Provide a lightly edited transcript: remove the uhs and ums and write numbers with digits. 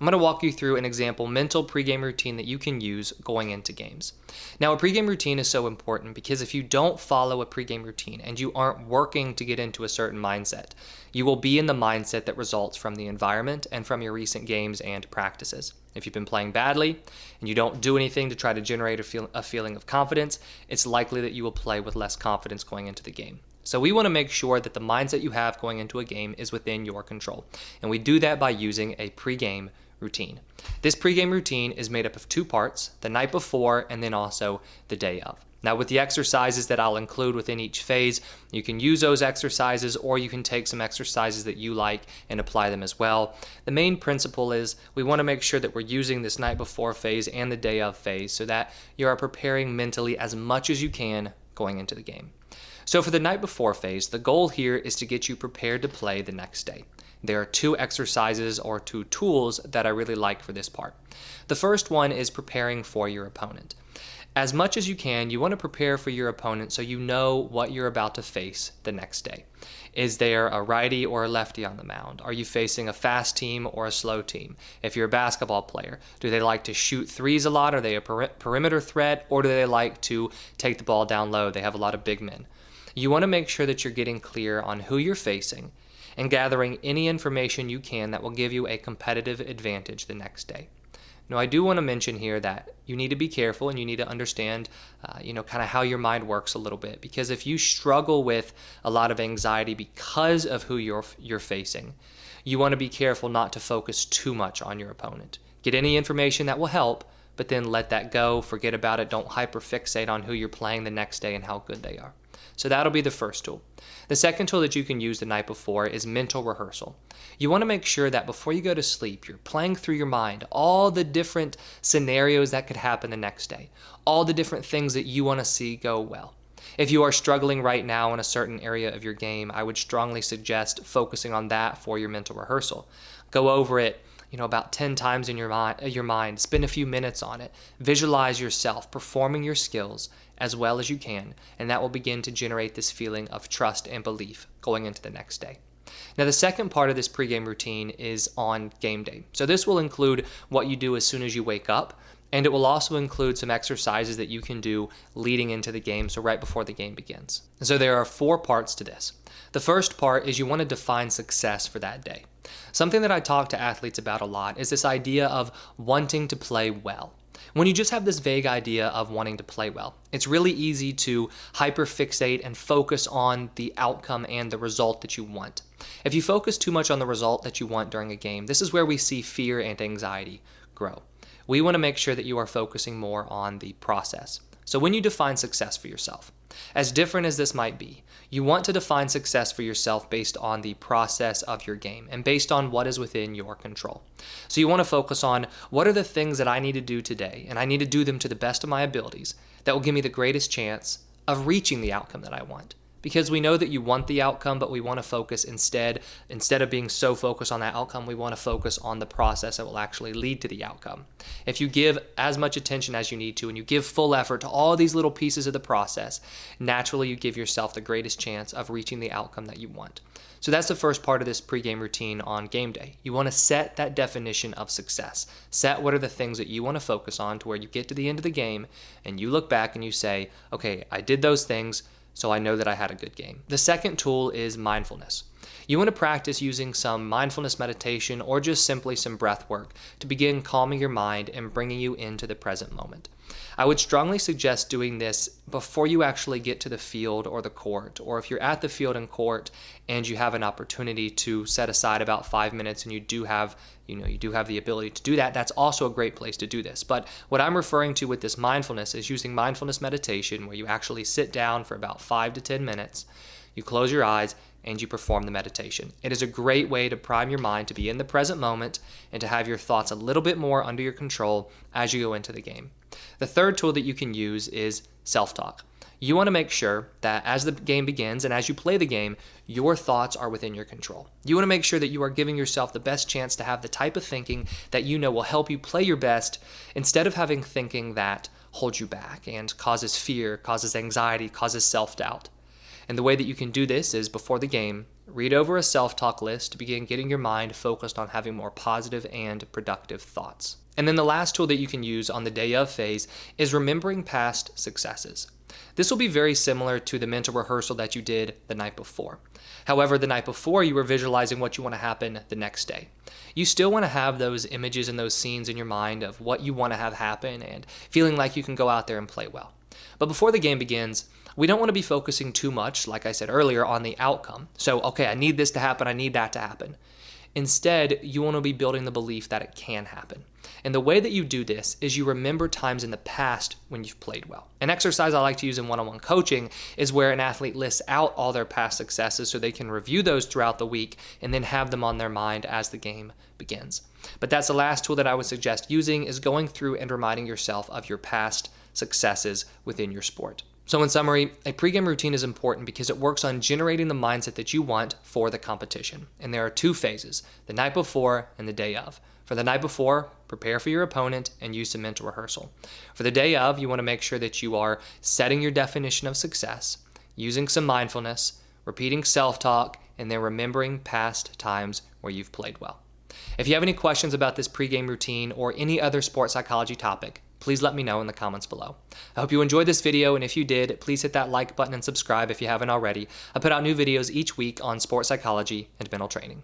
I'm going to walk you through an example mental pregame routine that you can use going into games. Now, a pregame routine is so important because if you don't follow a pregame routine and you aren't working to get into a certain mindset, you will be in the mindset that results from the environment and from your recent games and practices. If you've been playing badly and you don't do anything to try to generate a feeling of confidence, it's likely that you will play with less confidence going into the game. So we want to make sure that the mindset you have going into a game is within your control. And we do that by using a pregame routine. This pregame routine is made up of 2 parts, the night before and then also the day of. Now, with the exercises that I'll include within each phase, you can use those exercises or you can take some exercises that you like and apply them as well. The main principle is we want to make sure that we're using this night before phase and the day of phase so that you are preparing mentally as much as you can going into the game. So for the night before phase, the goal here is to get you prepared to play the next day. There are 2 exercises or 2 tools that I really like for this part. The first one is preparing for your opponent. As much as you can, you want to prepare for your opponent so you know what you're about to face the next day. Is there a righty or a lefty on the mound? Are you facing a fast team or a slow team? If you're a basketball player, do they like to shoot threes a lot? Are they a perimeter threat? Or do they like to take the ball down low? They have a lot of big men. You want to make sure that you're getting clear on who you're facing and gathering any information you can that will give you a competitive advantage the next day. Now, I do want to mention here that you need to be careful and you need to understand, kind of how your mind works a little bit. Because if you struggle with a lot of anxiety because of who you're facing, you want to be careful not to focus too much on your opponent. Get any information that will help, but then let that go, forget about it, don't hyperfixate on who you're playing the next day and how good they are. So that'll be the first tool. The second tool that you can use the night before is mental rehearsal. You want to make sure that before you go to sleep, you're playing through your mind all the different scenarios that could happen the next day, all the different things that you want to see go well. If you are struggling right now in a certain area of your game, I would strongly suggest focusing on that for your mental rehearsal. Go over it about 10 times in your mind, spend a few minutes on it, visualize yourself performing your skills as well as you can, and that will begin to generate this feeling of trust and belief going into the next day. Now, the second part of this pregame routine is on game day. So this will include what you do as soon as you wake up, and it will also include some exercises that you can do leading into the game, so right before the game begins. And so there are 4 parts to this. The first part is you want to define success for that day. Something that I talk to athletes about a lot is this idea of wanting to play well. When you just have this vague idea of wanting to play well, it's really easy to hyperfixate and focus on the outcome and the result that you want. If you focus too much on the result that you want during a game, this is where we see fear and anxiety grow. We want to make sure that you are focusing more on the process. So when you define success for yourself, as different as this might be, you want to define success for yourself based on the process of your game and based on what is within your control. So you want to focus on what are the things that I need to do today, and I need to do them to the best of my abilities that will give me the greatest chance of reaching the outcome that I want. Because we know that you want the outcome, but we want to focus instead of being so focused on that outcome, we want to focus on the process that will actually lead to the outcome. If you give as much attention as you need to and you give full effort to all these little pieces of the process, naturally you give yourself the greatest chance of reaching the outcome that you want. So that's the first part of this pregame routine on game day. You want to set that definition of success. Set what are the things that you want to focus on to where you get to the end of the game and you look back and you say, okay, I did those things, so I know that I had a good game. The second tool is mindfulness. You want to practice using some mindfulness meditation or just simply some breath work to begin calming your mind and bringing you into the present moment. I would strongly suggest doing this before you actually get to the field or the court, or if you're at the field and court and you have an opportunity to set aside about 5 minutes and you do have the ability to do that, that's also a great place to do this. But what I'm referring to with this mindfulness is using mindfulness meditation where you actually sit down for about 5 to 10 minutes, you close your eyes, and you perform the meditation. It is a great way to prime your mind to be in the present moment and to have your thoughts a little bit more under your control as you go into the game. The third tool that you can use is self-talk. You want to make sure that as the game begins and as you play the game, your thoughts are within your control. You want to make sure that you are giving yourself the best chance to have the type of thinking that you know will help you play your best instead of having thinking that holds you back and causes fear, causes anxiety, causes self-doubt. And the way that you can do this is before the game, read over a self-talk list to begin getting your mind focused on having more positive and productive thoughts. And then the last tool that you can use on the day of phase is remembering past successes. This will be very similar to the mental rehearsal that you did the night before. However, the night before you were visualizing what you want to happen the next day. You still want to have those images and those scenes in your mind of what you want to have happen and feeling like you can go out there and play well. But before the game begins, we don't want to be focusing too much, like I said earlier, on the outcome. So, okay, I need this to happen, I need that to happen. Instead, you want to be building the belief that it can happen. And the way that you do this is you remember times in the past when you've played well. An exercise I like to use in one-on-one coaching is where an athlete lists out all their past successes so they can review those throughout the week and then have them on their mind as the game begins. But that's the last tool that I would suggest using, is going through and reminding yourself of your past successes within your sport. So in summary, a pregame routine is important because it works on generating the mindset that you want for the competition. And there are two phases, the night before and the day of. For the night before, prepare for your opponent and use some mental rehearsal. For the day of, you want to make sure that you are setting your definition of success, using some mindfulness, repeating self-talk, and then remembering past times where you've played well. If you have any questions about this pregame routine or any other sports psychology topic, please let me know in the comments below. I hope you enjoyed this video, and if you did, please hit that like button and subscribe if you haven't already. I put out new videos each week on sports psychology and mental training.